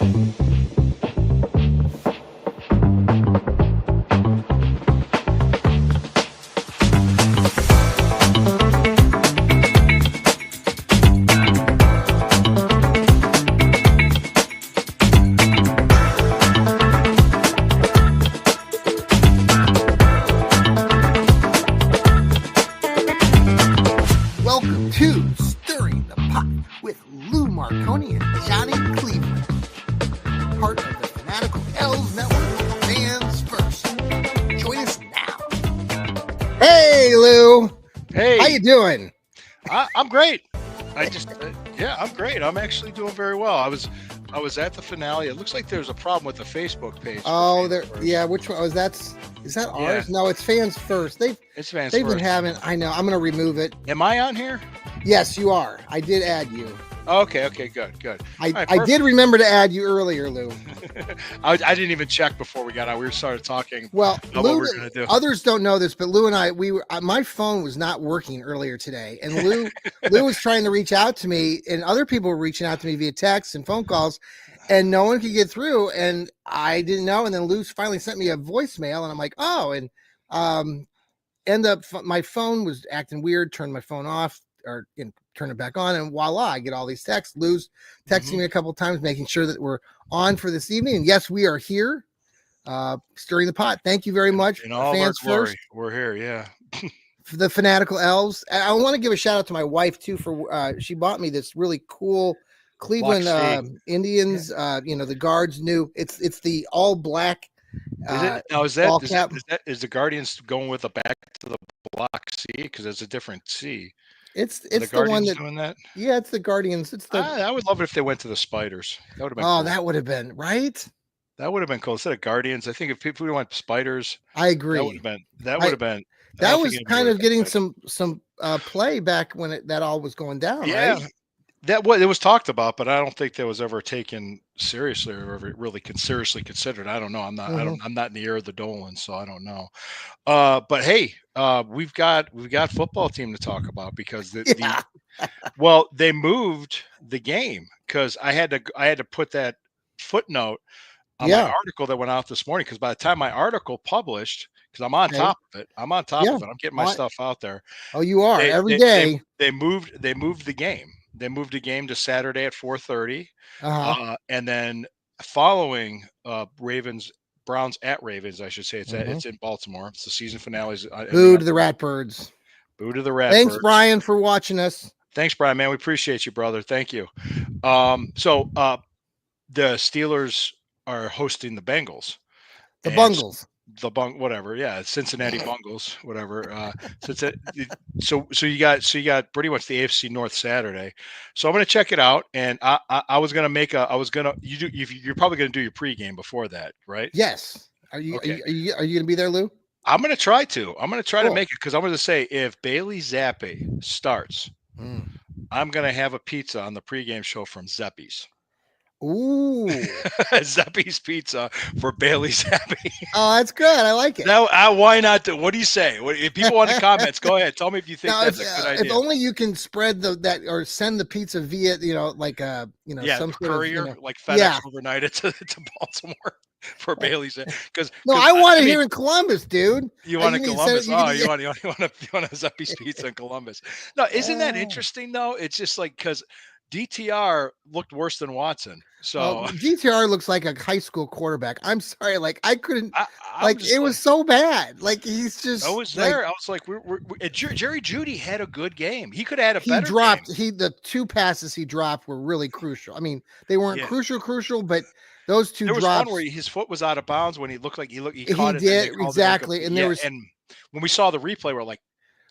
Welcome to Stirring the Pot with Lou Marconi and Johnny Cleveland. Part of the Fanatical L's Network, fans first. Join us now. Hey, Lou. Hey. How you doing? I'm great. I'm great. I'm actually doing very well. I was at the finale. It looks like there's a problem with the Facebook page. Oh, yeah. Which one? Is that ours? Yeah. No, it's fans first. It's fans They've first. been having. I know. I'm going to remove it. Am I on here? Yes, you are. I did add you. Okay, good. I did remember to add you earlier, Lou. I didn't even check before we got on. We started talking. Well, about Lou, what we're gonna do. Others don't know this, but Lou and I, my phone was not working earlier today, and Lou was trying to reach out to me, and other people were reaching out to me via text and phone calls, and no one could get through, and I didn't know. And then Lou finally sent me a voicemail, and I'm like, oh, and my phone was acting weird. Turned my phone off or turn it back on, and voila, I get all these texts. Lou's texting me a couple of times, making sure that we're on for this evening. And yes, we are here, stirring the pot. Thank you very much. In all fans of our glory, first. we're here. Yeah. For the Fanatical Elves. I want to give a shout out to my wife too for she bought me this really cool Cleveland Indians. The Guards new. It's the all black. Is the Guardians going with the back to the block C because it's a different C? It's the one that doing that. Yeah, it's the Guardians. It's the. I would love it if they went to the Spiders. That would have been. Oh, cool. that would have been right. That would have been cool instead of Guardians. I think if people went Spiders, I agree. That would have been. That was kind of getting some play back when that all was going down. Yeah, right? it was talked about, but I don't think that was ever taken seriously or ever really seriously considered. I don't know. I'm not. I'm not in the ear of the Dolan, so I don't know. But hey, we've got football team to talk about because they moved the game because I had to put that footnote on my article that went out this morning because by the time my article published, because I'm on top of it, I'm getting my stuff out there. Oh, you are every day. They moved the game. They moved the game to Saturday at 4:30, and then following Browns at Ravens, I should say. It's in Baltimore. It's the season finale. Boo to the Ratbirds. Boo to the Ratbirds. Thanks, Brian, for watching us. Thanks, Brian, man. We appreciate you, brother. Thank you. So the Steelers are hosting the Bengals. The Bungles. Whatever. Yeah. Cincinnati Bungles, whatever. So you got pretty much the AFC North Saturday. So I'm going to check it out. And I was going to you're probably going to do your pregame before that, right? Yes. Are you going to be there, Lou? I'm going to try to. I'm going to try to make it because I'm going to say if Bailey Zappi starts, I'm going to have a pizza on the pregame show from Zeppi's. Ooh. Zappi's Pizza for Bailey Zappi. Oh, that's good. I like it. Now, why not? What do you say? If people want the comments, go ahead. Tell me if you think that's a good idea. If only you can spread that or send the pizza via, some courier, sort of, like FedEx overnight it to Baltimore for Bailey's. Because I want it here in Columbus, dude. You want it in Columbus? You want a Zappi's Pizza in Columbus? No, isn't that interesting though? It's just like because DTR looked worse than Watson. So DTR looks like a high school quarterback. I'm sorry, I couldn't. It was so bad. Like he's just. I was there. I was like, Jerry Jeudy had a good game. He could have had a better. The two passes he dropped were really crucial. I mean, they weren't crucial, but those two. There was one where his foot was out of bounds when he looked like he caught it. He did exactly, and and when we saw the replay, we're like,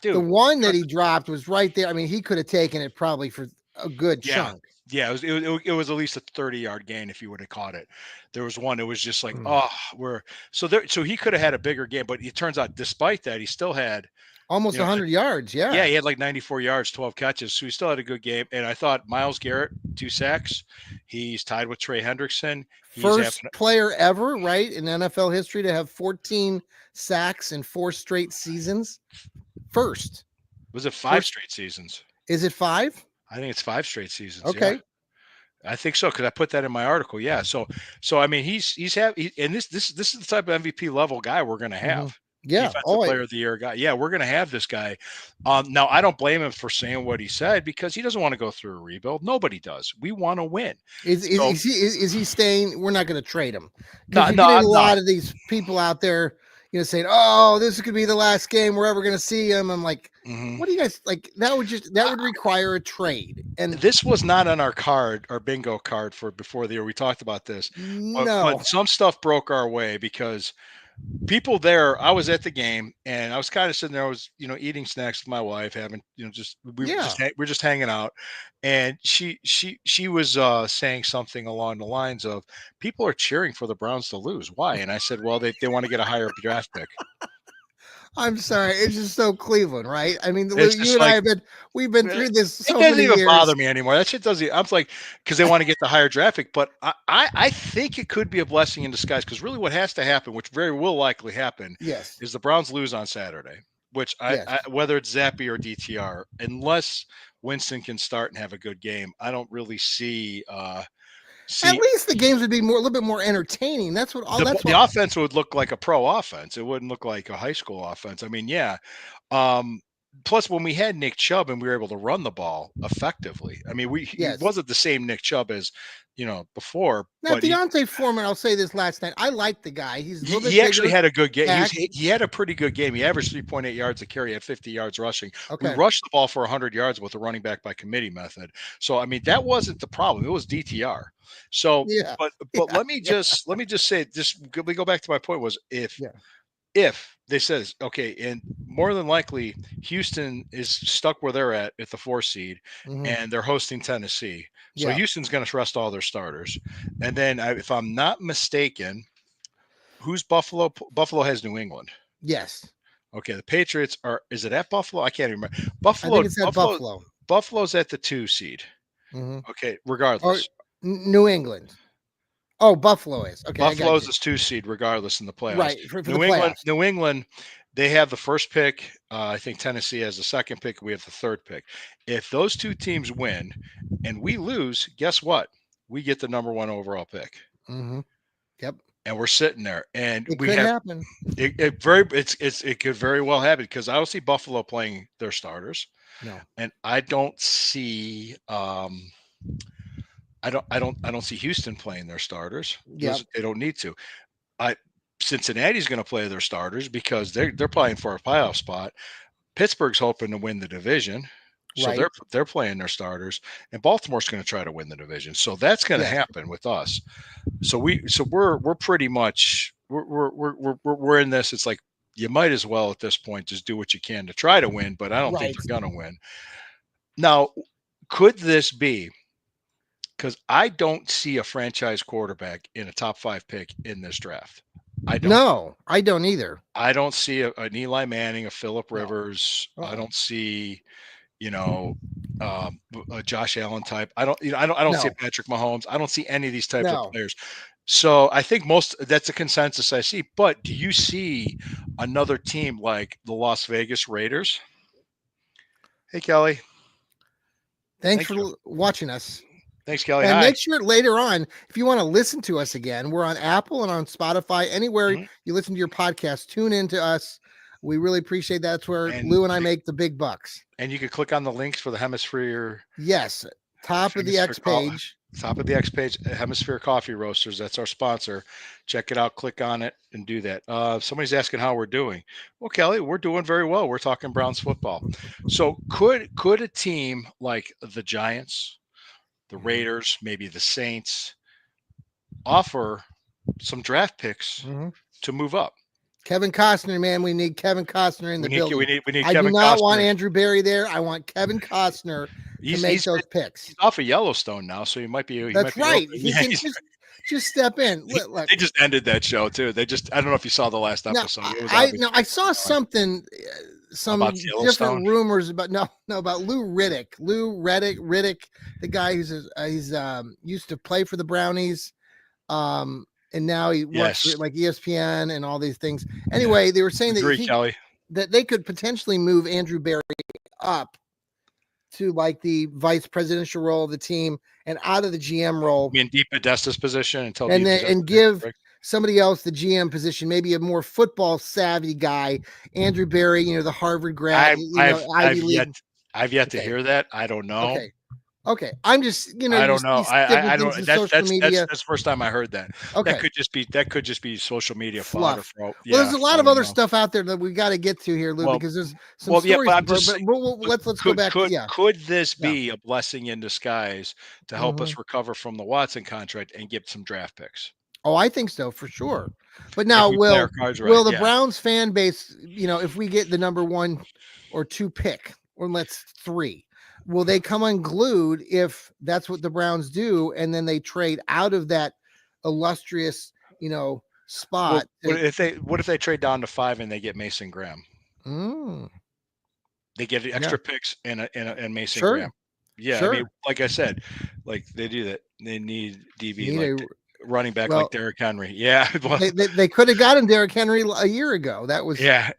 dude, the one that he dropped was right there. I mean, he could have taken it probably for a good chunk. Yeah, it was at least a 30-yard gain if he would have caught it. There was one. It was just like, so he could have had a bigger game, but it turns out, despite that, he still had almost 100 yards. Yeah, he had like 94 yards, 12 catches, so he still had a good game. And I thought Myles Garrett 2 sacks. He's tied with Trey Hendrickson. First player ever, right, in NFL history to have 14 sacks in 4 straight seasons. First. Was it 5 straight seasons? Is it 5? I think it's 5 straight seasons. Okay. I think so because I put that in my article. Yeah. So I mean, and this is the type of MVP level guy we're going to have. Mhm. Yeah. Defensive Oh, player of the year guy. Yeah, we're going to have this guy. Now I don't blame him for saying what he said because he doesn't want to go through a rebuild. Nobody does. We want to win. So is he staying? We're not going to trade him because no, you're no, getting a I'm not. lot of these people out there, saying, "Oh, this could be the last game we're ever going to see him." I'm like, Mhm. what do you guys like? That would require a trade, and This was not on our card, our bingo card for before the year. We talked about this, but no, some stuff broke our way because people there. I was at the game and I was kind of sitting there. I was eating snacks with my wife, having just yeah, we're just hanging out, and she was saying something along the lines of people are cheering for the Browns to lose. Why? And I said, well, they want to get a higher draft pick. I'm sorry, it's just so Cleveland, right? I mean, It's You just and I like have been Eh, through this it so doesn't many even years. bother me anymore. That shit doesn't. I'm like, because they want to get the higher draft pick, but I think it could be a blessing in disguise. Because really, what has to happen, which very will likely happen, Yes, is the Browns lose on Saturday. Which yes. I whether it's Zappy or DTR, unless Winston can start and have a good game, I don't really At see least the games would be a little bit more entertaining. That's what all. That's the what. offense would look like a pro offense. It wouldn't look like a high school offense. I mean, yeah, um, plus, when we had Nick Chubb and we were able to run the ball effectively, I mean, he Yes. wasn't the same Nick Chubb as before, Now, but Deontay Foreman, I'll say this last night. I like the guy. He's a little bit he actually bigger had a good game. back. He had a pretty good game. He averaged 3.8 yards a carry at 50 yards rushing. We Okay. rushed the ball for 100 yards with the running back by committee method. So I mean, that wasn't the problem. It was DTR. So, Yeah. but Yeah. let me just say this. We go back to my point was Yeah. if they says okay, and more than likely Houston is stuck where they're at the 4 seed, Hmm. and they're hosting Tennessee. So Yeah. Houston's going to rest all their starters, and then if I'm not mistaken, who's Buffalo? Buffalo has New England. Yes. Okay, the Patriots are. Is it at Buffalo? I can't remember. I think it's at Buffalo. Buffalo's at the 2 seed. Hmm. Okay, Or regardless. New England. Oh, Buffalo is. Okay, I got Buffalo's you. is 2 seed regardless in the playoffs. Right. For the playoffs. New England, they have the first pick. I think Tennessee has the second pick. We have the third pick. If those two teams win and we lose, guess what? We get the number one overall pick, Hmm. Yep. and we're sitting there, and It we could have happen. it could very well happen because I don't see Buffalo playing their starters, No. and I don't see Houston playing their starters. Yep. They don't need to. I Cincinnati's going to play their starters because they're playing for a playoff spot. Pittsburgh's hoping to win the division, so Right. they're playing their starters, and Baltimore's going to try to win the division. So that's going to Yes. happen with us. We're pretty much we're in this. It's like you might as well at this point just do what you can to try to win, but I don't think Right. they're going to win. Now, could this be because I don't see a franchise quarterback in a top 5 pick in this draft. I don't. No, I don't either. I don't see an Eli Manning, a Philip No. Rivers. I Uh-uh. don't see, you know, a Josh Allen type. I don't see a No. Patrick Mahomes. I don't see any of these types of No. players. So I think that's a consensus I see. But do you see another team like the Las Vegas Raiders? Hey, Kelly. Thanks Thank for you. watching us. Thanks, Kelly. And Hi. make sure later on, if you want to listen to us again, we're on Apple and on Spotify, anywhere Mhm. you listen to your podcast, tune in to us. We really appreciate that. That's where And Lou and I make the big bucks. and you can click on the links for the Hemisphere Yes. Top of the Hemisphere X page. top of the X page, Hemisphere Coffee Roasters. That's our sponsor. Check it out. Click on it and do that. Somebody's asking how we're doing. Well, Kelly, we're doing very well. We're talking Browns football. So could a team like the Giants, the Mhm. Raiders, maybe the Saints offer some draft picks Mhm. to move up? Kevin Costner, man, we need Kevin Costner in the building. We need I do Kevin not want Costner. Andrew Barry there. I want Kevin Costner to He's make he's those he's picks. off of Yellowstone now, so he might That's be open. right. He Yeah, can just step in. Look, they just ended that show too. I don't know if you saw the last now episode. It was obvious I saw something, about some different Yellowstone. rumors about no about Lou Riddick, the guy he's used to play for the Brownies, and now he works for Yes, like ESPN and all these things. yeah. Anyway, they were saying Agree, Kelly. that they could potentially move Andrew Barry up to like the vice presidential role of the team and out of the GM role, I mean, Deep Podesta's position until and Deep then Podesta and takes a give break. somebody else the GM position, maybe a more football savvy guy, Andrew Berry, the Harvard grad, I, I've Ivy I've yet League. I've yet to Okay, hear that. I don't know. okay, okay. I'm just I you don't know. see different I things don't. in That's social that's that's media. that's the first time I heard that. Okay, That could just be social media fodder fluff. for Well, there's yeah. a I lot of don't other know. stuff out there that we got to get to here, Lou, Well, because there's some well, yeah, stories but to I'm go. just But saying, but let's go back to could this yeah. be a blessing in disguise to help Hmm. us recover from the Watson contract and get some draft picks Oh, I think so for sure. But if now, we play our cards will right? the Yeah. Browns fan base, if we get the number 1 or 2 pick, or let's 3, will they come unglued if that's what the Browns do, and then they trade out of that illustrious, Well, spot? To, what if they trade down to 5 and they get Mason Graham? mm, They get yeah, extra picks and Mason Graham. sure, Yeah, I mean, sure. like I said, like they do that. They need DB Need like a running back like well. Derrick Henry. Yeah, well, They could have gotten Derrick Henry a year ago. That was yeah.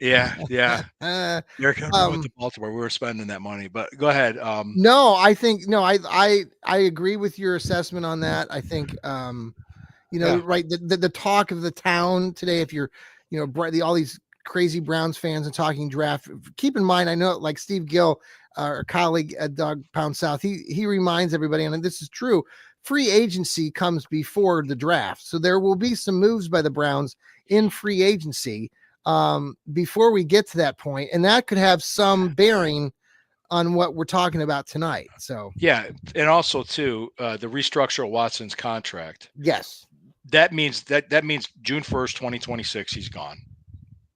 uh, Derrick Henry went um, to Baltimore. We were spending that money, but go ahead. no, I think no, I agree with your assessment on that. I think Yeah, right, the talk of the town today, if you're, all these crazy Browns fans and talking draft, keep in mind, I know like Steve Gill, our colleague at Dog Pound South, he reminds everybody, and this is true, free agency comes before the draft. So there will be some moves by the Browns in free agency before we get to that point, and that could have some bearing on what we're talking about tonight. So yeah, and also too, the restructure of Watson's contract. yes, That means June 1st, 2026. He's gone.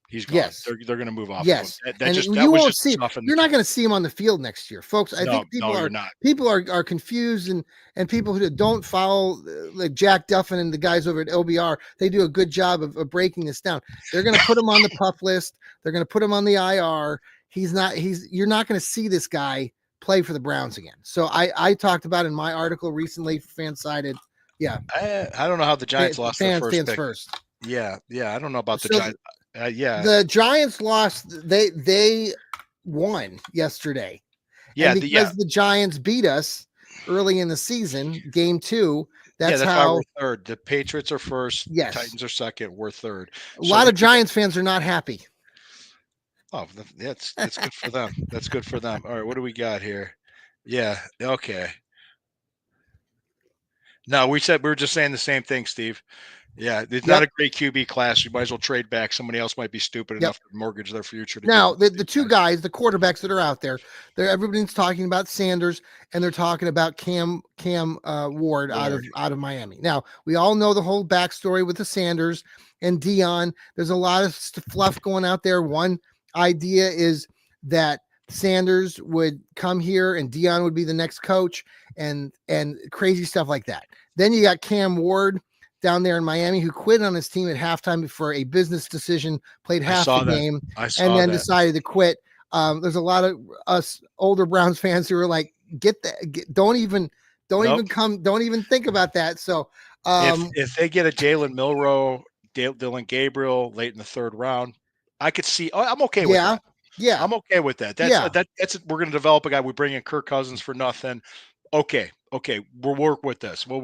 He's gone. yes. They're going to move off of him. Yes, and That you was won't just see. tough in the You're not cap. going to see him on the field next year, folks. I No, think no, you're not. people are confused, and people who don't follow like Jack Duffin and the guys over at LBR. They do a good job of breaking this down. They're going to put him on the puff list. They're going to put him on the IR. You're not going to see this guy play for the Browns again. So I talked about in my article recently, Fansided. Yeah, I don't know how the Giants lost their fan first stands pick. first. Yeah, I don't know about the So Giants. Yeah, the Giants lost. They won yesterday, and yeah, because the Giants beat us early in the season, game 2, yeah. that's That's why we're how. third. The Patriots are first. Yes, Titans are second. We're third. a So lot of Giants fans are not happy. that's good for them. That's good for them. All right, what do we got here? Yeah, okay. No, we were just saying the same thing, Steve. Yeah, it's not Yep, a great QB class. You might as well trade back. Somebody else might be stupid yep. enough to mortgage their future to get Now one the of these two guys. guys, the quarterbacks that are out there, everybody's talking about Sanders and they're talking about Cam Ward Ward. out of Miami. Now we all know the whole backstory with the Sanders and Dion. There's a lot of fluff going out there. One idea is that Sanders would come here and Dion would be the next coach, and crazy stuff like that. Then you got Cam Ward down there in Miami who quit on his team at halftime for a business decision, played I half saw the that. game, I and saw then that. decided to quit. There's a lot of us older Browns fans who are like, don't even Nope. don't even think about that. So If they get a Jalen Milrow, Dylan Gabriel late in the third round, I could see. I'm okay with yeah, that. yeah, I'm okay with that. yeah. That's we're going to develop a guy. We bring in Kirk Cousins for nothing. Okay, we'll work with this. We'll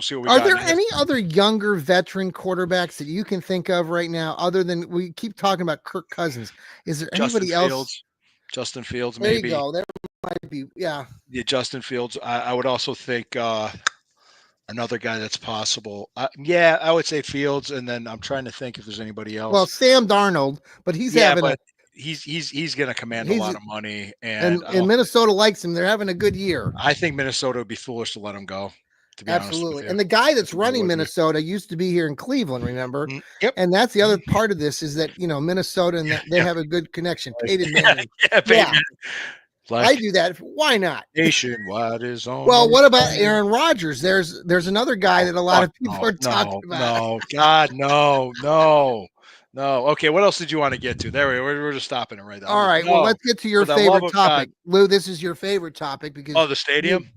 see what we Are got. there any other younger veteran quarterbacks that you can think of right now, other than we keep talking about Kirk Cousins? Is there Justin anybody else? Fields, Justin Fields, There you maybe. go. There might be. Yeah. Yeah, Justin Fields. I would also think another guy that's possible. Yeah, I would say Fields, and then I'm trying to think if there's anybody Well, else. Sam Darnold, but he's Yeah, having a but he's going to command a he's lot of money, and and Minnesota likes him. They're having a good year. I think Minnesota would be foolish to let him go. To be honest with Absolutely. you, And the guy I that's think they running would be. Minnesota used to be here in Cleveland, remember? Yep. And that's the other part of this is that, Minnesota and Yeah, that they yeah, have a good connection. like, Peyton yeah, Manning. yeah, Yeah, baby. I Like do that. Why not? nationwide is on Well, the what about line. Aaron Rodgers? There's another guy Oh, that a lot fuck of people no, are talking no, about. no, God, no, no, no. Okay, what else did you want to get to? There we're just stopping it right there. All right. Well, No, let's get to for your the love favorite of God. topic. Lou, this is your favorite topic because Oh, the you stadium.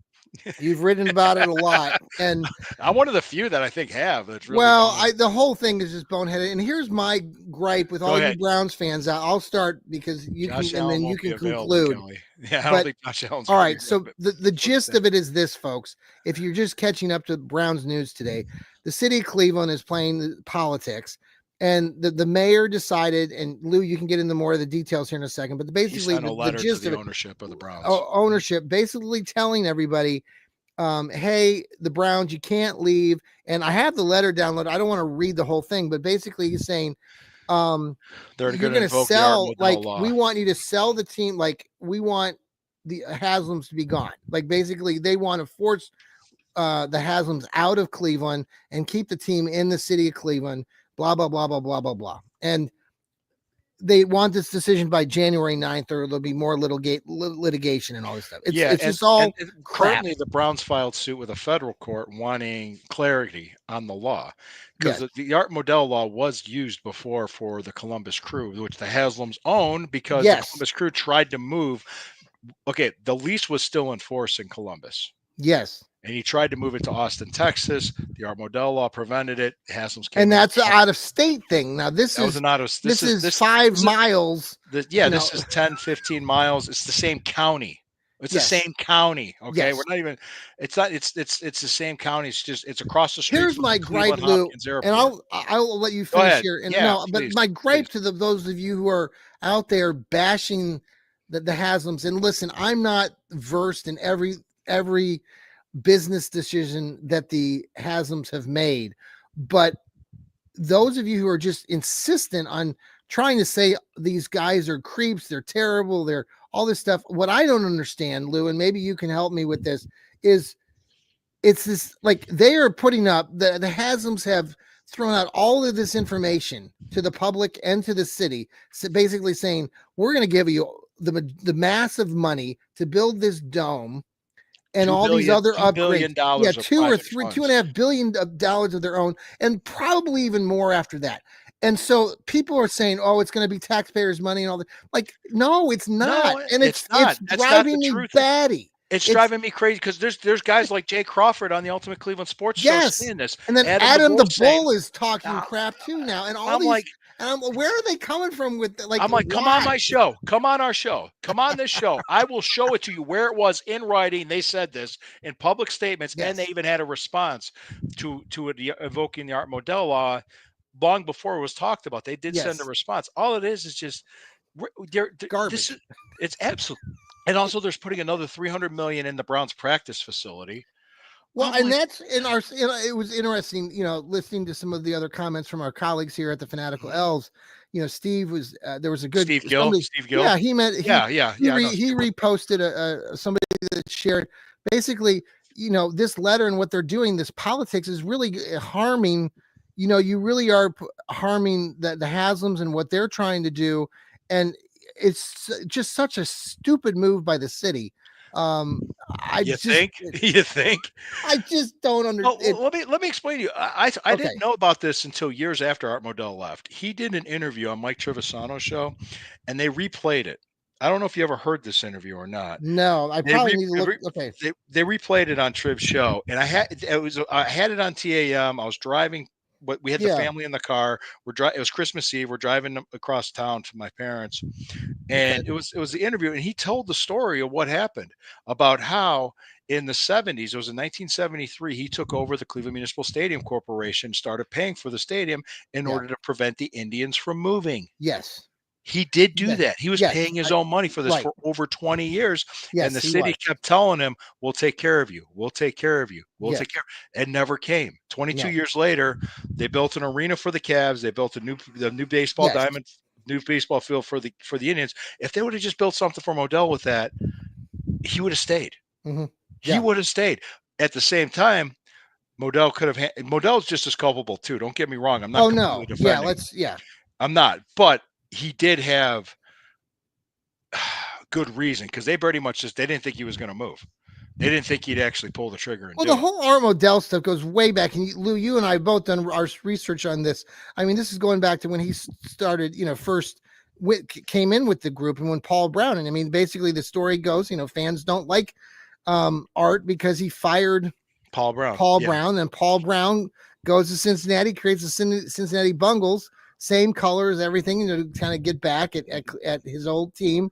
You've written about it a lot, and I'm one of the few that I think have. That's really well, gone. the whole thing is just boneheaded. And here's my gripe with Go all you ahead. Browns fans. I'll start because you Josh can, and Allen then you won't be can available, conclude. Kelly. Yeah, I don't But think Josh Allen's all going to be right, here. so But the go gist of it is this, folks. If you're just catching up to Browns news today, the city of Cleveland is playing politics, and the mayor decided. And Lou, you can get into more of the details here in a second. But he basically, sent a the letter to gist the of it, ownership of the Browns. ownership, basically telling everybody, hey, the Browns, you can't leave. And I have the letter downloaded. I don't want to read the whole thing, but basically he's saying, They're you're going to going to invoke the Art sell, Modell like, law. we want you to sell the team. Like, we want the Haslams to be gone. Like, basically they want to force the Haslams out of Cleveland and keep the team in the city of Cleveland, blah, blah, blah, blah, blah, blah, blah. And they want this decision by January 9th, or there'll be more litigation and all this stuff. It's just all crap. Currently the Browns filed suit with a federal court wanting clarity on the law because Yes. the Art Modell law was used before for the Columbus Crew, which the Haslams own because the Yes. Columbus Crew tried to move. Okay, the lease was still in force in Columbus. Yes. And he tried to move it to Austin, Texas. The Art Modell law prevented it. Haslams came And in. that's an out of state thing. Now this That was is an out of this is 5 miles. this is 10, 15 miles. It's the same county. It's the Yes. same county. Okay. Yes. We're not even, it's not, it's the same county. It's just, it's across the street Here's from my the gripe, Cleveland Lou, Hopkins and Airport. I'll let you Go finish ahead. here. And Yeah, no, but please, my gripe please. to those of you who are out there bashing the Haslams, and listen, I'm not versed in every business decision that the Haslams have made, but those of you who are just insistent on trying to say these guys are creeps, they're terrible, they're all this stuff. What I don't understand, Lou, and maybe you can help me with this, is it's this, like, they are putting up, the Haslams have thrown out all of this information to the public and to the city, so basically saying, we're going to give you the massive money to build this dome and all these other $2 billion upgrades. Yeah, of private funds. $2.5 billion of their own, and probably even more after that. And so people are saying, "Oh, it's going to be taxpayers' money and all that." Like, no, it's not, No, and it's not. That's not driving the me truth. batty. It's driving me crazy because there's guys like Jay Crawford on the Ultimate Cleveland Sports Show Yes, saying this. and then Adam The Bull saying, Bull is talking uh, crap too now, and all I'm these. like, And where are they coming from with I'm like, come on why? my show. Come on our show. Come on this show. I will show it to you where it was in writing. They said this in public statements, and they Yes, even had a response to it invoking the Art Modell law long before it was talked about. They did send a yes, response. All it is just this garbage. is it's absolute. And also, there's putting another 300 million in the Browns practice facility. Well, I'm and like, that's in our. It was interesting, listening to some of the other comments from our colleagues here at the Fanatical Elves. Steve was there was a good Steve Gill. somebody. Steve Gill. Yeah, he meant Yeah, yeah, yeah. I know. he reposted somebody that shared basically, this letter, and what they're doing. This politics is really harming. You really are harming the Haslams and what they're trying to do, and it's just such a stupid move by the city. You think? You think? I just don't understand. Well, let me explain to you. I Okay. didn't know about this until years after Art Modell left. He did an interview on Mike Trevisano's show, and they replayed it. I don't know if you ever heard this interview or not. No, I probably need to look. Okay. They replayed it on Triv's show, and I had it on TAM. I was driving, but we had the family in the car. It was Christmas Eve. We're driving across town to my parents, and it was the interview, and he told the story of what happened, about how in the 70s, it was in 1973, he took over the Cleveland Municipal Stadium Corporation, started paying for the stadium in order to prevent the Indians from moving. Yes. He did do that. He was paying his own money for this right. for over 20 years. Yes, and the city kept telling him, we'll take care of you. We'll take care of you. We'll take care. It never came. 22 years later, they built an arena for the Cavs. They built a new baseball diamond, new baseball field for the Indians. If they would have just built something for Modell with that, he would have stayed. Mm-hmm. He would have stayed. At the same time, Modell could have. Modell's just as culpable too. Don't get me wrong. I'm not. Defending. I'm not. But he did have good reason, because they pretty much they didn't think he was going to move. They didn't think he'd actually pull the trigger. Well, the whole Art Modell stuff goes way back. And Lou, you and I both done our research on this. I mean, this is going back to when he started, first came in with the group, and when Paul Brown. And I mean, basically the story goes, fans don't like Art because he fired Paul Brown. Paul Yeah. Brown. Then Paul Brown goes to Cincinnati, creates the Cincinnati Bungles, same colors, everything, to kind of get back at his old team.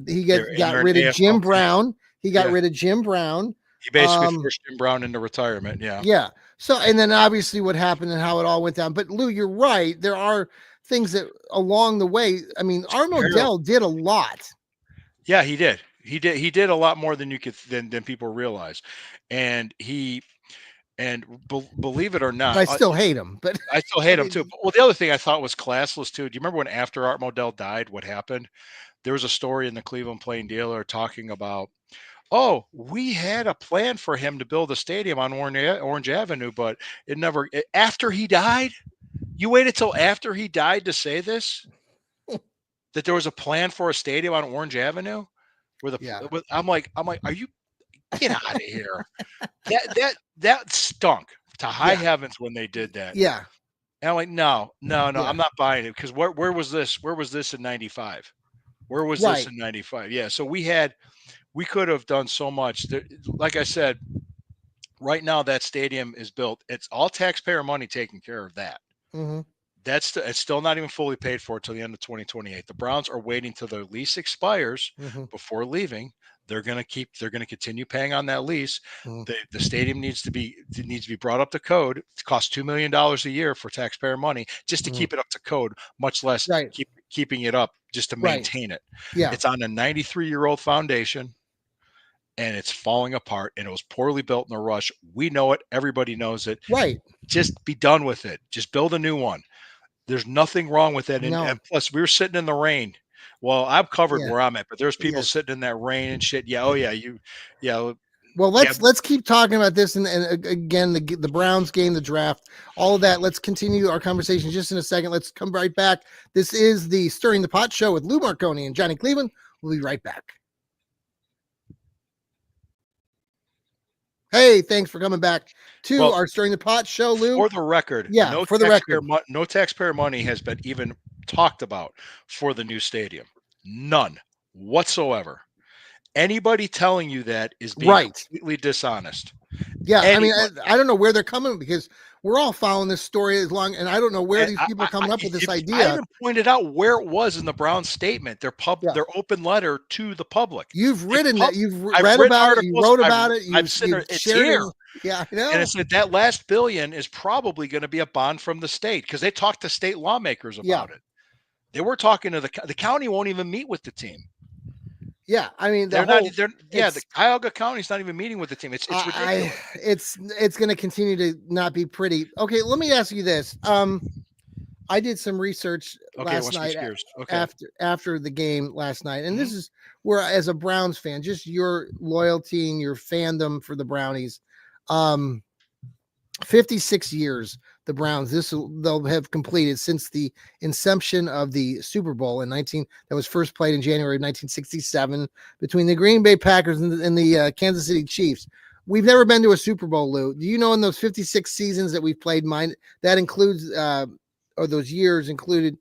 He got rid of Jim Brown. He got rid of Jim Brown. He basically forced Jim Brown into retirement. Yeah. Yeah. So, and then obviously what happened and how it all went down. But Lou, you're right. There are things that along the way. I mean, Arnold Dell did a lot. Yeah, he did. He did a lot more than you could than people realize, and believe it or not, I still hate him, but I still hate him too. Well, the other thing I thought was classless too. Do you remember when after Art Modell died, what happened? There was a story in the Cleveland Plain Dealer talking about, oh, we had a plan for him to build a stadium on Orange Avenue, but it never. After he died, you waited till after he died to say this. That there was a plan for a stadium on Orange Avenue, I'm like, are you get out of here? That stunk to high heavens when they did that. Yeah, and I'm like, no, I'm not buying it because where was this? Where was this in '95? Where was this in '95? Yeah, so we could have done so much. Like I said, right now that stadium is built. It's all taxpayer money taking care of that. Mm-hmm. It's still not even fully paid for until the end of 2028. The Browns are waiting till their lease expires before leaving. They're going to continue paying on that lease. The stadium needs to be brought up to code. It costs $2 million a year for taxpayer money just to keep it up to code, much less keeping it up just to maintain it. Yeah. It's on a 93-year-old foundation and it's falling apart, and it was poorly built in a rush. We know it. Everybody knows it. Right. Just be done with it. Just build a new one. There's nothing wrong with that. And plus, we were sitting in the rain. Well, I'm covered where I'm at, but there's people sitting in that rain and shit. Yeah. Oh, yeah. Well, let's keep talking about this. And again, the Browns game, the draft, all of that. Let's continue our conversation just in a second. Let's come right back. This is the Stirring the Pot show with Lou Marconi and Johnny Cleveland. We'll be right back. Hey, thanks for coming back to our Stirring the Pot show, Lou. For the record, no taxpayer money has been even talked about for the new stadium. None whatsoever. Anybody telling you that is being completely dishonest. Yeah, anybody. I mean, I don't know where they're coming because we're all following this story as long, and I don't know where these people are coming up with this idea. I even pointed out where it was in the Brown statement, their open letter to the public. You've written that, you've read about it, you wrote about it, I've seen it. It's here. Yeah, I know. And it said that last $1 billion is probably going to be a bond from the state because they talked to state lawmakers about it. They were talking to the county. Won't even meet with the team. Yeah, I mean, the Cuyahoga County's not even meeting with the team. It's ridiculous. It's going to continue to not be pretty. Okay, let me ask you this. I did some research last night after the game last night, and this is where, as a Browns fan, just your loyalty and your fandom for the Brownies. 56 years the Browns they'll have completed since the inception of the Super Bowl that was first played in January of 1967 between the Green Bay Packers and the Kansas City Chiefs. We've never been to a Super Bowl, Lou. Do you know in those 56 seasons that we've played, that includes or those years included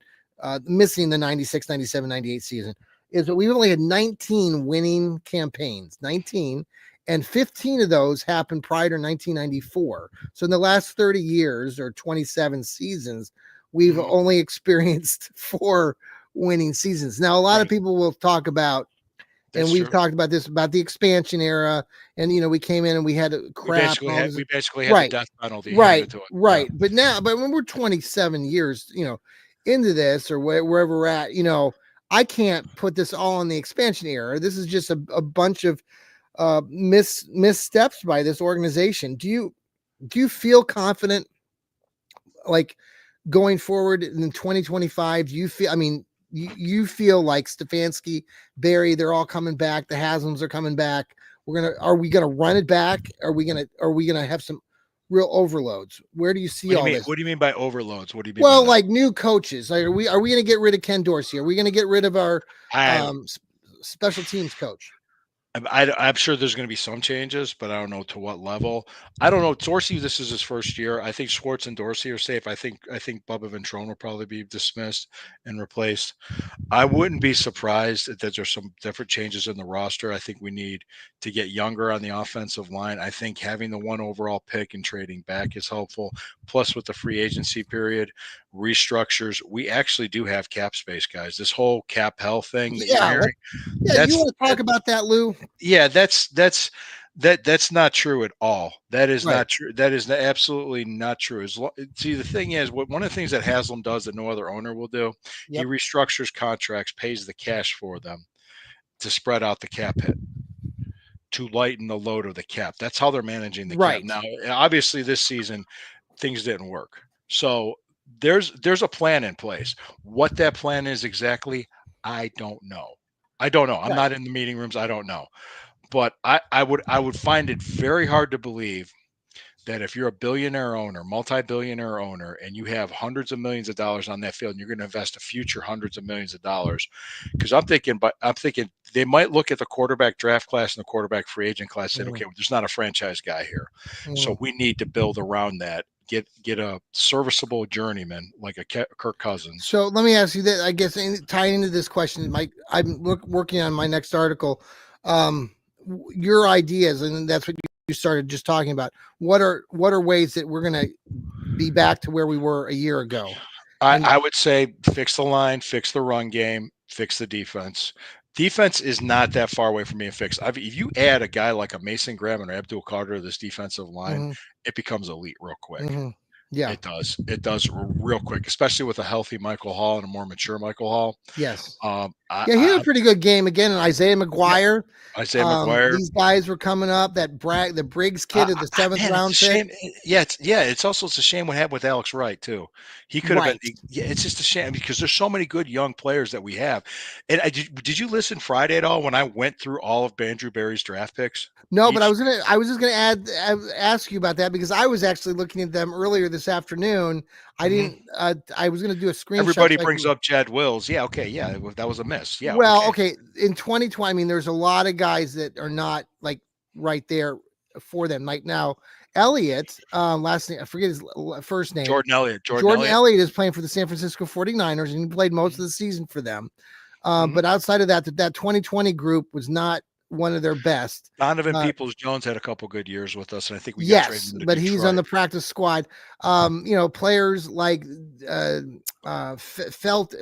missing the 96, 97, 98 season, is that we've only had 19 winning campaigns, 19. And 15 of those happened prior to 1994. So in the last 30 years or 27 seasons, we've only experienced 4 winning seasons. Now, a lot of people will talk about, and we've talked about this, about the expansion era. And, we came in and we had a crap. We basically had the death penalty. Right. But when we're 27 years, into this or wherever we're at, I can't put this all on the expansion era. This is just a bunch of missteps by this organization. Do you feel confident, like, going forward in 2025? Do you feel, you feel like Stefanski, Barry, they're all coming back, the Haslams are coming back, are we gonna run it back? Are we gonna have some real overloads? Where do you see this? What do you mean by overloads? What do you mean? Well, like new coaches. Like, are we gonna get rid of Ken Dorsey? Are we gonna get rid of our special teams coach? I'm sure there's going to be some changes, but I don't know to what level. I don't know. Dorsey, this is his first year. I think Schwartz and Dorsey are safe. I think Bubba Ventrone will probably be dismissed and replaced. I wouldn't be surprised that there's some different changes in the roster. I think we need to get younger on the offensive line. I think having the one overall pick and trading back is helpful. Plus, with the free agency period, restructures, we actually do have cap space, guys. This whole cap hell thing that you're Yeah, hearing, yeah. You that's want to talk about that, Lou? yeah, that's not true at all. That is Right. not true. That is absolutely not true. See, the thing is, one of the things that Haslam does that no other owner will do, he Yep. restructures contracts, pays the cash for them to spread out the cap hit, to lighten the load of the cap. That's how they're managing the cap. Right. Now, obviously, this season things didn't work, so there's a plan in place. What that plan is exactly, I don't know. I don't know. I'm Right. not in the meeting rooms. I don't know. But I would find it very hard to believe that if you're a billionaire owner, multi-billionaire owner, and you have hundreds of millions of dollars on that field, and you're going to invest a future hundreds of millions of dollars, because I'm thinking they might look at the quarterback draft class and the quarterback free agent class and say, Mhm, okay, well, there's not a franchise guy here, so mhm. we need to build around that. Get a serviceable journeyman like a Kirk Cousins. So let me ask you that. I guess tying into this question, Mike, I'm working on my next article. Your ideas, and that's what you started just talking about. What are ways that we're going to be back to where we were a year ago? I, And I would say fix the line, fix the run game, fix the defense. Defense is not that far away from being fixed. If you add a guy like a Mason Graham and Abdul Carter to this defensive line, mhm, it becomes elite real quick. mhm. Yeah, It does. It does real quick, especially with a healthy Michael Hall and a more mature Michael Hall. yes. I, Yeah, he had a I pretty good game again. And Isaiah yeah, McGuire. Isaiah McGuire. These guys were coming up. The Briggs kid of the seventh Man, it's a round pick. shame. Yeah. It's also it's a shame what happened with Alex Wright too. He could have been. Right. Yeah, it's just a shame because there's so many good young players that we have. And did you listen Friday at all when I went through all of Andrew Barry's draft picks? No, but Each I was just gonna ask you about that because I was actually looking at them earlier this afternoon. I mhm. didn't. I was gonna do a screenshot Everybody so I brings could. up Jed Wills. Yeah, okay, yeah, that was a miss. Yeah, Well, okay. okay, in 2020, I mean, there's a lot of guys that are not like right there for them. Like now, Elliott, last name I forget his first name. Jordan Elliott. Jordan Jordan Elliott. Elliott is playing for the San Francisco 49ers, and he played most of the season for them. Mhm. But outside of that 2020 group was not one of their best. Donovan Uh, Peoples Jones had a couple good years with us, and I think we got traded Yes, into but he's on Detroit. the practice squad. Players like uh, Felton.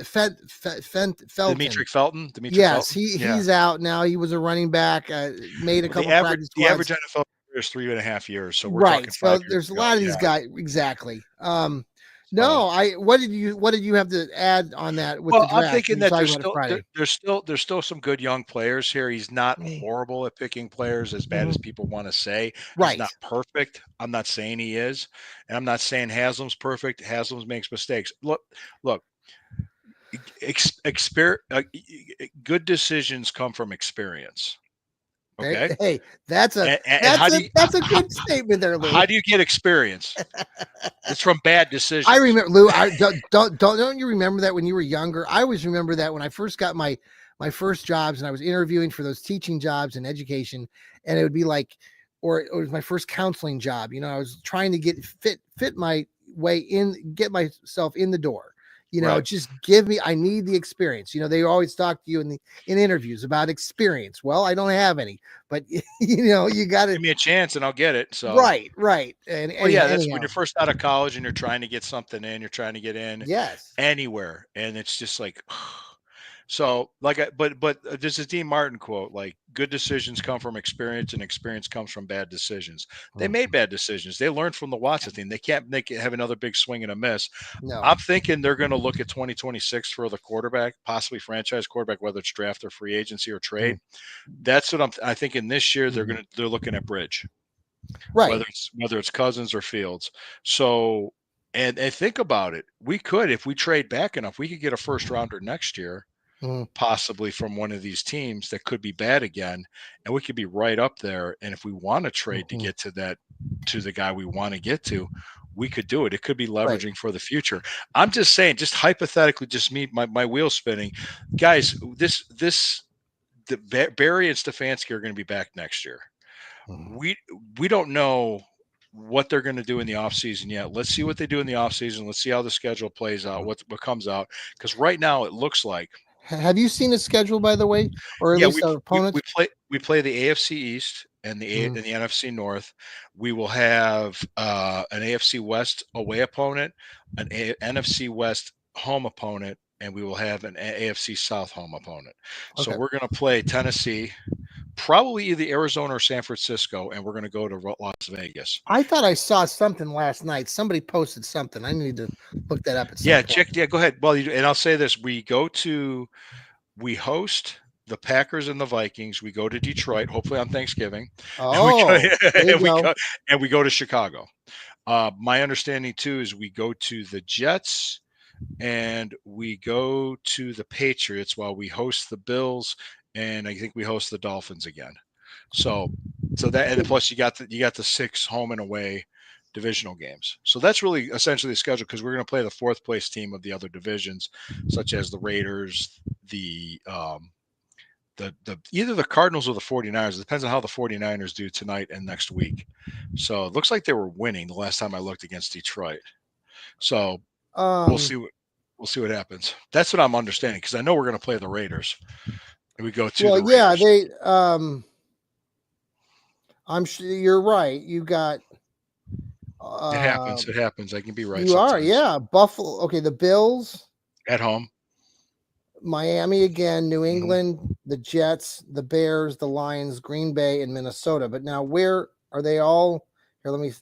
Dimitri Felton. Dimitri Yes, Felton. Yeah. he's out now. He was a running back. Made a Well, the couple average practice the average squads. NFL career is 3.5 years, so we're Right. talking So 5 years there's a ago. lot of these Yeah. guys. Exactly. So, No, I. What did you have to add on that with the well, I'm draft? thinking You were that talking there's about it still there, Friday. there's still some good young players here. He's not Mhm, horrible at picking players as bad as mhm. people want to say. He's Right. not perfect. I'm not saying he is, and I'm not saying Haslam's perfect. Haslam makes mistakes. Look. Good decisions come from experience. Hey, Okay, hey, that's a and that's a that's a good statement there, Lou. how do you get experience? It's from bad I decisions. remember Lou. I don't you remember that when you were younger? I always remember that when I first got my first jobs and I was interviewing for those teaching jobs in education, and it would be like, or it was my first counseling job. I was trying to fit my way in, get myself in the door. Right. Just give me. I need the experience. They always talk to you in interviews about experience. Well, I don't have any, but you got to. Give me a chance and I'll get it. So, Right, right, and well, yeah, that's when anyhow, you're first out of college and you're trying to get something in, you're trying to get in yes. anywhere. And it's just like, so like, but there's a Dean Martin quote, like good decisions come from experience and experience comes from bad decisions. They made Mhm. bad decisions. They learned from the Watson thing. They can't have another big swing and a miss. No. I'm thinking they're going to look at 2026 for the quarterback, possibly franchise quarterback, whether it's draft or free agency or Mhm. trade. That's what I thinking this year Mhm. they're looking at bridge, Right. whether it's Cousins or Fields. So and think about it. We could, if we trade back enough, we could get a first rounder next year, Mhm. possibly from one of these teams that could be bad again, and we could be right up there. And if we want to trade to Mhm. get to the guy we want to get to, we could do it. It could be Right. leveraging for the future. I'm just saying, just hypothetically, just me, my wheels spinning, guys. This Barry and Stefanski are going to be back next year. Mhm. We we don't know what they're going to do in the offseason yet. Let's see what they do in the offseason. Let's see how the schedule plays out, what comes out. Because right now it looks like, Have you seen a schedule, by the way, or at yeah, least our opponents? we play the AFC East and Mhm. the NFC North. We will have an AFC West away opponent, NFC West home opponent, and we will have an AFC South home opponent. So Okay. we're going to play Tennessee, probably either Arizona or San Francisco, and we're going to go to Las Vegas. I thought I saw something last night. Somebody posted something. I need to look that up at some Yeah, point. check. Yeah, go ahead. Well, and I'll say this: we host the Packers and the Vikings. We go to Detroit, hopefully on Thanksgiving, and Oh, there you and we go. go and we go to Chicago. My understanding too is we go to the Jets and we go to the Patriots while we host the Bills, and I think we host the Dolphins again. So, that, and plus you got the 6 home and away divisional games. So that's really essentially the schedule, because we're going to play the 4th place team of the other divisions, such as the Raiders, the either the Cardinals or the 49ers. It depends on how the 49ers do tonight and next week. So it looks like they were winning the last time I looked against Detroit. So we'll Um, see what happens. That's what I'm understanding, because I know we're going to play the Raiders. And we go to well, the yeah, Raiders. I'm sure you're right. You got It uh happens. It happens. I can be right you are, sometimes. yeah. Buffalo. Okay, the Bills, At home. Miami again, New Hmm. England, the Jets, the Bears, the Lions, Green Bay, and Minnesota. But now where are they all? Here, let me.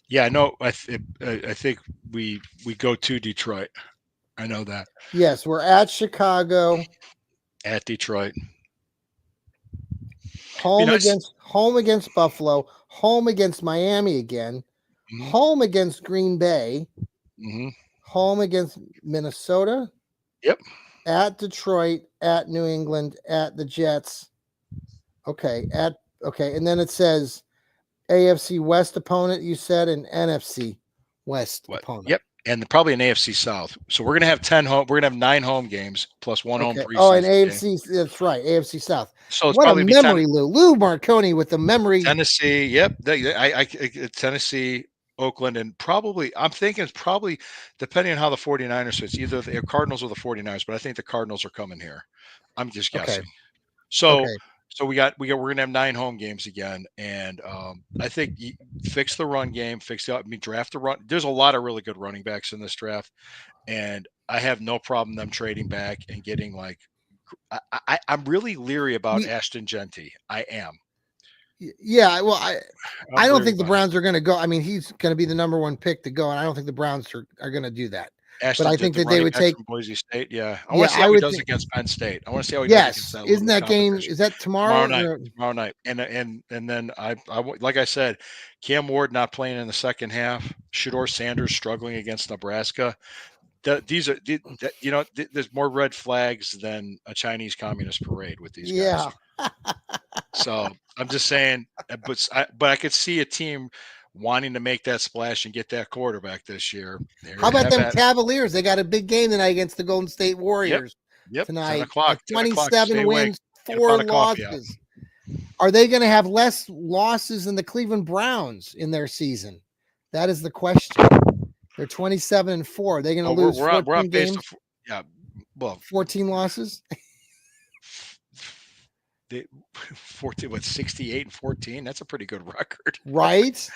Yeah, I know. I think we go to Detroit. I know that. Yes, we're at Chicago, At Detroit. Be nice. home against Buffalo, home against Miami again, Hmm. home against Green Bay, Hmm. home against Minnesota, Yep. at Detroit, at New England, at the Jets. Okay, and then it says AFC West opponent, you said, an NFC West What? opponent. Yep. And probably an AFC South. So we're gonna have 10 home. We're gonna have 9 home games plus one home Okay. Oh, and preseason game. AFC, that's right, AFC South. So it's What a probably be 10. memory, Lou. Lou Marconi with the memory. Tennessee. Yep. Tennessee, Oakland, and probably I'm thinking it's probably, depending on how the 49ers fits, either the Cardinals or the 49ers, but I think the Cardinals are coming here. I'm just Okay. guessing. So Okay. we're gonna have 9 home games again, and I think fix the run game, draft the run. There's a lot of really good running backs in this draft, and I have no problem them trading back and getting like. I'm really leery about We, Ashton Genty. I am. yeah, well, I I'm don't leery think the about him. Browns are going to go. I mean, he's going to be the number one pick to go, and I don't think the Browns are going to do that. But Ashton, I think the that they running would back take. from Boise State. Yeah, I want Yeah, to see I how he would does think. against Penn State. I want to see how he does against Yes, that isn't little that game? competition Is that tomorrow tomorrow? night. Or, Tomorrow night, and then like I said, Cam Ward not playing in the second half. Shador Sanders struggling against Nebraska. There's more red flags than a Chinese communist parade with these guys. yeah. So I'm just saying, but I could see a team wanting to make that splash and get that quarterback this year. How They about have them at Cavaliers? They got a big game tonight against the Golden State Yep. Warriors Yep. 10 tonight. o'clock. 10 o'clock. Stay 27 awake. wins, Get a 4 pot of coffee out. losses. Are they going to have less losses than the Cleveland Browns in their season? That is the question. They're 27-4. Are they going to Oh, lose we're on 14 pace games? yeah. Well, 14 losses? they 14, 68-14. That's a pretty good record. Right?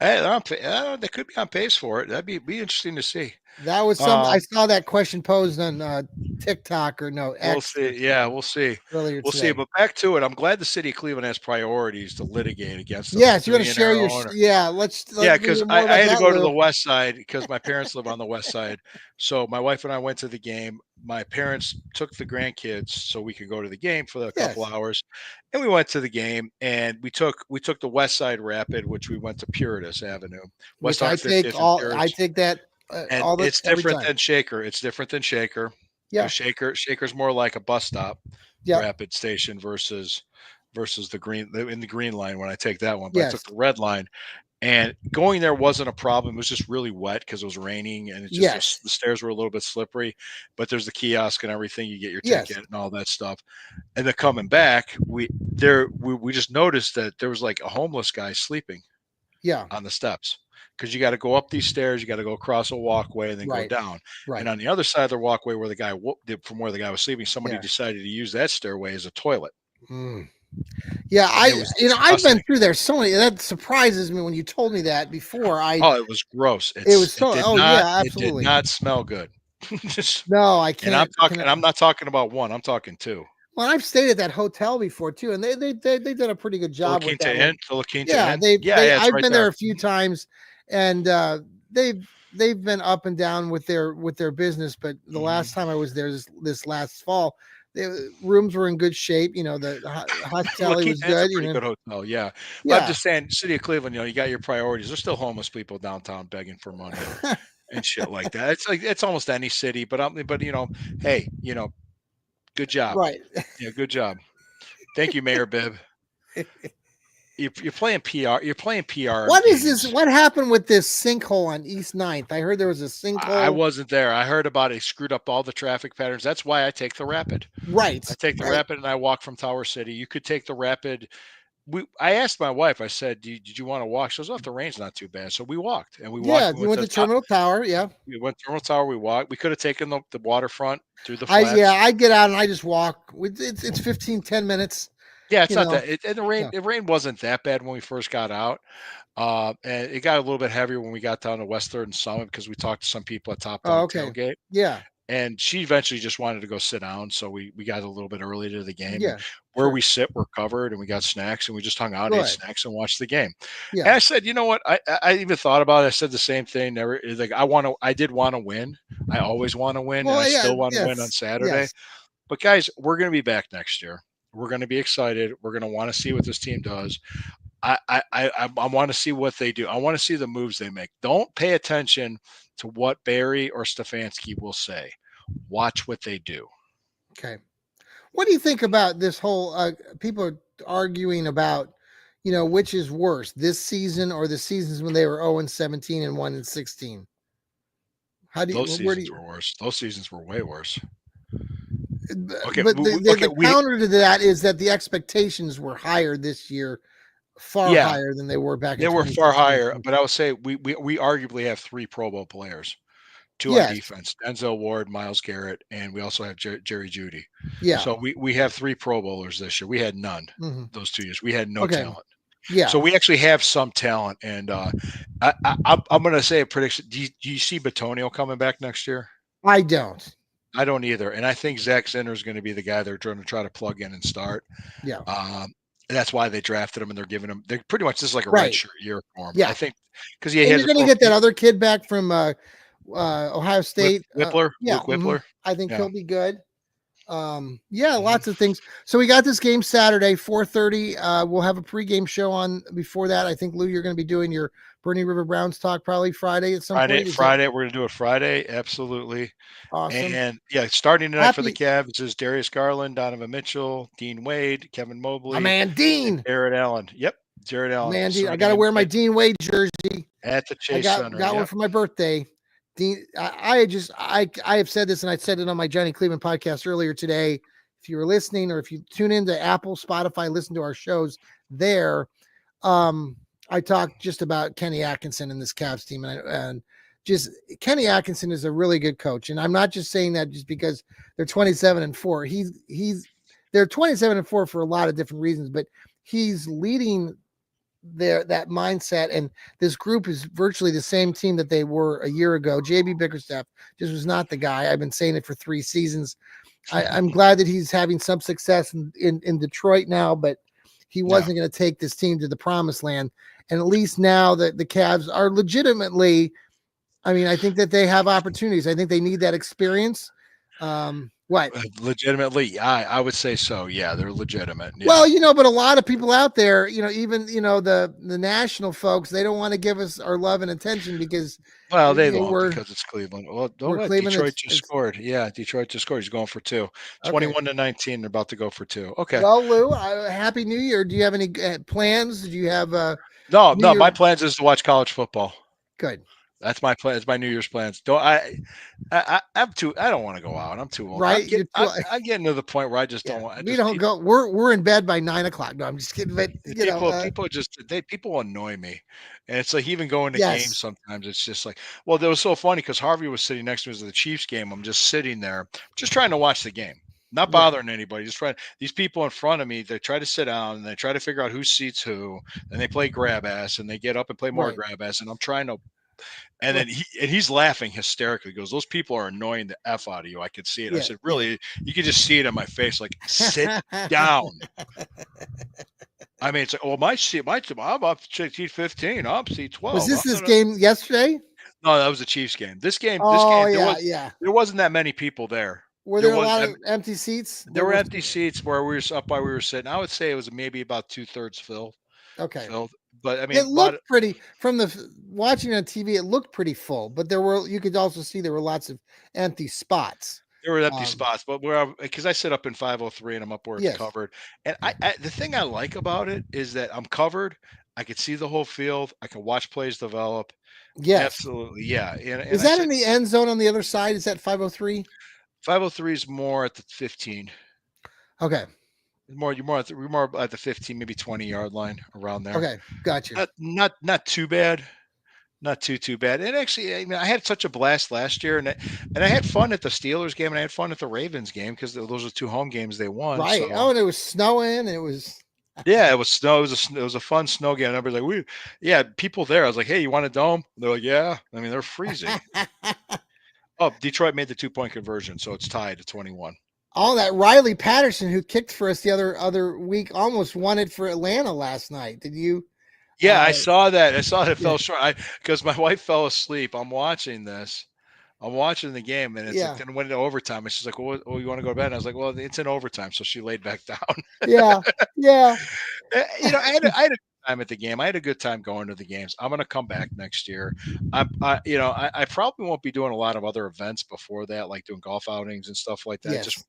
They could be on pace for it. That'd be interesting to see. That was I Um, saw that question posed on TikTok or no We'll X see. Yeah, we'll see. earlier We'll see. today. But back to it. I'm glad the city of Cleveland has priorities to litigate against the Yes, you want to share billionaire your owner. yeah, Yeah, let's because hear more I about had to that, go to Lou. the west side because my parents live on the west side. So my wife and I went to the game. My parents took the grandkids so we could go to the game for a couple Yes. hours, and we went to the game. And we took the west side rapid, which we went to Puritas Avenue, West Which I take 150th and all I Puritas. take that And all the it's every different time. than Shaker. It's different than Shaker, Yeah. because Shaker's more like a bus stop Yeah. rapid station versus the green line when I take that one. But I took Yes. the red line, And going there wasn't a problem. It was just really wet because it was raining, and Yes. the stairs were a little bit slippery. But there's the kiosk and everything. You get your Yes. ticket and all that stuff. And then coming back, we just noticed that there was like a homeless guy sleeping Yeah. on the steps because you got to go up these stairs, you got to go across a walkway, and then go Right. down. And Right. on the other side of the walkway where the guy from where the guy was sleeping, somebody Yeah. decided to use that stairway as a toilet, Mm. Yeah, and it was I've been disgusting. through there so many. That surprises me when you told me that before. Oh, it was gross. It was so. Oh yeah, It did absolutely. not smell good. Just, No, I and I'm can't. talking. I'm not talking about one. I'm talking two. Well, I've stayed at that hotel before too, and they did a pretty good The La job with Quinta that one. Inn. The La Quinta Yeah, Inn. Yeah, they yeah, it's I've right been there there. a few times, and they've been up and down with their business. But the Mhm. last time I was there this last fall, the rooms were in good shape. The La hospitality was Quinta Inn's a good. pretty good hotel. Yeah, but I'm Yeah. just saying, city of Cleveland. You got your priorities. There's still homeless people downtown begging for money and shit like that. It's like it's almost any city, but hey, good job. Right. Yeah, good job. Thank you, Mayor Bibb. You're playing PR. You're playing PRM What is this? games. What happened with this sinkhole on East Ninth? I heard there was a I sinkhole. wasn't there. I heard about it. Screwed up all the traffic patterns. That's why I take the Rapid. I Right. take the Right. Rapid and I walk from Tower City. You could take the Rapid. I asked my wife. I said, Did you want to walk?" She goes, "Oh, if the rain's not too bad." So we walked, and we walked. Yeah. We You went went to to the top. Terminal Tower. Yeah. We went to Terminal Tower. We walked. We could have taken the waterfront through the Yeah, flats. I get out and I just walk. It's 15, 10 minutes, Yeah, it's you not know. that. And Yeah. the rain wasn't that bad when we first got out. And it got a little bit heavier when we got down to West Third and Summit because we talked to some people at Top Oh, Dog okay. Tailgate. Yeah. And she eventually just wanted to go sit down, so we got a little bit early to the game, and Yeah. where Sure. we sit, we're covered, and we got snacks, and we just hung out, ate Good. snacks, and watched the game. And Yeah. I said, you know what? I even thought about it. I said the same thing. Never like I did want to win. I always want to win, and I Well, yeah. still want to win on Yes. Saturday. Yes. But guys, we're going to be back next year. We're going to be excited. We're going to want to see what this team does. I want to see what they do. I want to see the moves they make. Don't pay attention to what Barry or Stefanski will say. Watch what they do. Okay. What do you think about this whole people are arguing about, which is worse, this season or the seasons when they were 0 and 17 and 1 and 16? How do you Those where do seasons you were worse. Those seasons were way worse. Okay, but the we counter to that is that the expectations were higher this year, far yeah, higher than they were back in they were far 2016 and higher. But I 17. would say we arguably have three Pro Bowl players, two on Yes. defense: Denzel Ward, Miles Garrett, and we also have Jerry Judy. Yeah. So we have three Pro Bowlers this year. We had none Hmm. those 2 years. We had no Okay. talent. So Yeah. we actually have some talent, and I'm going to say a prediction. Do you see Batonio coming back next year? I don't. I don't either, and I think Zach Zinner is going to be the guy they're going to try to plug in and start. Yeah. That's why they drafted him, and they're pretty much just like a Right. redshirt year for him. I Yeah. think because he And has you're a going to get that other kid back from Ohio State. Yeah. Luke Whippler. I think Yeah, he'll be good. Yeah, mhm. lots of things. So we got this game Saturday, 4:30. We'll have a pregame show on before that. I think Lou, you're going to be doing your Bernie River Browns talk probably Friday at some point. Is that Friday, we're going to do it Friday, absolutely. awesome? And yeah, starting tonight for the Happy, Cavs is Darius Garland, Donovan Mitchell, Dean Wade, Kevin my Mobley, man and Dean. Jared Allen. Yep, Jared My Allen man Dean. I got starting to wear my at, Dean Wade jersey. at the I Chase got Center. got one Yep. for my birthday. Dean, I have said this, and I said it on my Johnny Cleveland podcast earlier today. If you were listening, or if you tune into Apple, Spotify, listen to our shows there. I talked just about Kenny Atkinson and this Cavs team, and just Kenny Atkinson is a really good coach, and I'm not just saying that just because they're 27-4. They're 27-4 for a lot of different reasons, but he's leading that mindset, and this group is virtually the same team that they were a year ago. JB Bickerstaff just was not the guy. I've been saying it for 3 seasons. I'm glad that he's having some success in Detroit now, but he Yeah. wasn't going to take this team to the promised land. And at least now that the Cavs are legitimately, I mean, I think that they have opportunities. I think they need that experience. What? Legitimately, I would say so. Yeah, they're legitimate. Yeah. Well, but a lot of people out there, even the national folks, they don't want to give us our love and attention because Well, they won't we're because it's Cleveland. Well, oh, we're what? Cleveland. Detroit just scored. Yeah, Detroit just scored. He's going for two. Okay. 21-19. They're about to go for two. Okay. Well, Lou, happy New Year. Do you have any plans? Do you have No, New no. Year. My plans is to watch college football. Good. That's my plan. It's my New Year's plans. Don't I'm too. I don't want to go out. I'm too old. Right? You're too. I'm getting to the point where I just Yeah. don't want. I We just don't go. We're in bed by 9 o'clock. No, I'm just kidding. But people annoy me, and it's like even going to games yes. sometimes. It's just like, well, that was so funny because Harvey was sitting next to me at the Chiefs game. I'm just sitting there, just trying to watch the game, not Yeah. bothering anybody. Just trying. These people in front of me, they try to sit down and they try to figure out who seats who, and they play grab ass and they get up and play more Right. grab ass, and I'm trying to. And Right. then he's laughing hysterically. He goes, "Those people are annoying the f out of you." I could see it. I Yeah. said, Yeah. "Really? You could just see it in my face. Like, sit down." I mean, it's like, well, my seat, I'm up seat 15. I'm seat Was 12. this game yesterday? No, that was the Chiefs game. This Oh game, yeah, yeah. there wasn't that many people there. Were There there a was, lot of empty seats? there were empty seats where we were up by we were sitting. I would say it was maybe about 2/3 Okay. filled. But I It mean, looked pretty from watching on TV. It looked pretty full, but you could also see there were lots of empty spots. there were empty Um, spots. But where because I sit up in 503 and I'm up where it's yes, covered. And the thing I like about it is that I'm covered. I can see the whole field. I can watch plays develop. yes. Absolutely, yeah. And Is I that said in the end zone on the other side? Is that 503? 503 is more at the 15. Okay. You're more at the 15, maybe 20-yard line around there. Okay. Got you. Not too bad. Not too bad. And actually, I mean, I had such a blast last year, and I had fun at the Steelers game, and I had fun at the Ravens game because those are two home games they won. Right. So Oh, and it was snowing. It was yeah, it was snow. It was a fun snow game. And everybody's like, yeah, people there. I was like, hey, you want a dome? They're like, yeah. I mean, they're freezing. Oh, Detroit made the 2-point conversion, so it's tied at 21. all that Riley Patterson who kicked for us the other week almost won it for Atlanta last night. Did you? Yeah, I saw that. I saw that it Yeah. fell short. Because my wife fell asleep. I'm watching this. I'm watching the game, and it's Yeah. like then went into overtime. And she's like, "Well, you want to go to bed?" And I was like, "Well, it's in overtime," so she laid back down. Yeah. Yeah. I had a good time at the game. I had a good time going to the games. I'm going to come back next year. I probably won't be doing a lot of other events before that, like doing golf outings and stuff like that. Yes.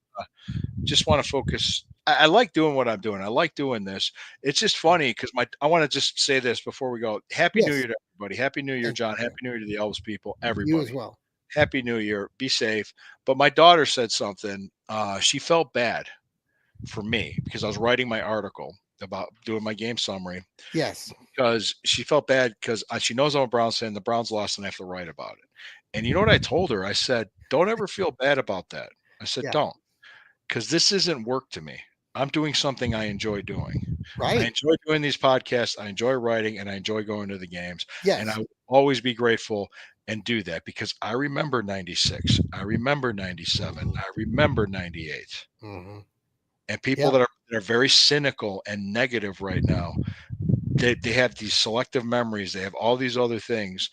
Just want to focus. I like doing what I'm doing. I like doing this. It's just funny because I want to just say this before we go. Happy New Yes. Year to everybody. Happy New Year, Thank John. you. Happy New Year to the Elvis people. You as Everybody. well. Happy New Year. Be safe. But my daughter said something. She felt bad for me because I was writing my article about doing my game summary Yes. because she felt bad because she knows I'm a Browns fan. The Browns lost and I have to write about it. And you know what I told her? I said, don't ever feel bad about that. I said, Yeah. don't, because this isn't work to me. I'm doing something I enjoy doing. I Right. enjoy doing these podcasts. I enjoy writing and I enjoy going to the games. Yes. And I will always be grateful and do that because I remember 96. I remember 97. I remember 98. Mm-hmm. And people that are very cynical and negative right now, they have these selective memories. They have all these other things.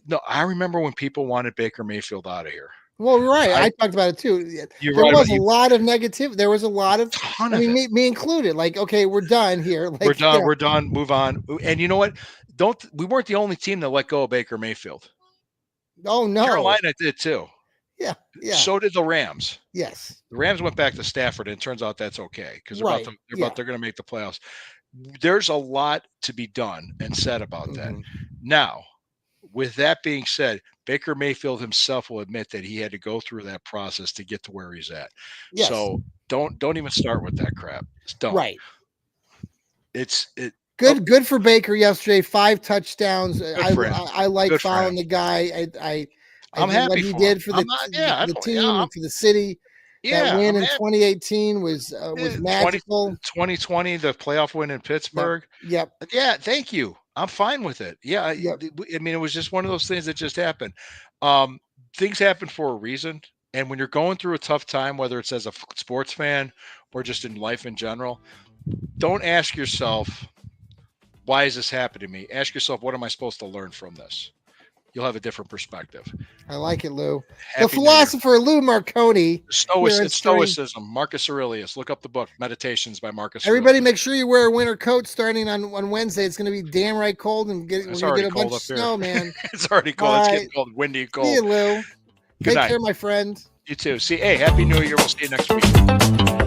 No, I remember when people wanted Baker Mayfield out of here. Well, right. I talked about it too. You're There right was about a lot of negative. There was a lot of, ton I of mean, it. me included. Like, okay, we're done here. Like, We're done. We're done. Move on. And you know what? We weren't the only team that let go of Baker Mayfield. Oh no. Carolina did too. Yeah. Yeah. So did the Rams. Yes. The Rams went back to Stafford, and it turns out that's okay because they're going to make the playoffs. There's a lot to be done and said about that. Now, with that being said, Baker Mayfield himself will admit that he had to go through that process to get to where he's at. Yes. So don't even start with that crap. Just don't. Right. Good for Baker yesterday. 5 touchdowns. I like following the guy. I'm happy what he for did him. for the team and for the city. Yeah, that win in 2018 was magical. 2020, the playoff win in Pittsburgh. Yep. Yeah, thank you. I'm fine with it. Yeah, yep. I mean, it was just one of those things that just happened. Things happen for a reason. And when you're going through a tough time, whether it's as a sports fan or just in life in general, don't ask yourself, why is this happening to me? Ask yourself, what am I supposed to learn from this? You'll have a different perspective. I like it, Lou. The philosopher Lou Marconi. Stoicism, Marcus Aurelius. Look up the book, Meditations by Marcus Everybody Aurelius. Make sure you wear a winter coat starting on Wednesday. It's going to be damn right cold and we're going to get a bunch of snow, man. It's already cold. It's getting cold, windy and cold. See you, Lou. Good night. Take care, my friend. You too. Hey, Happy New Year. We'll see you next week.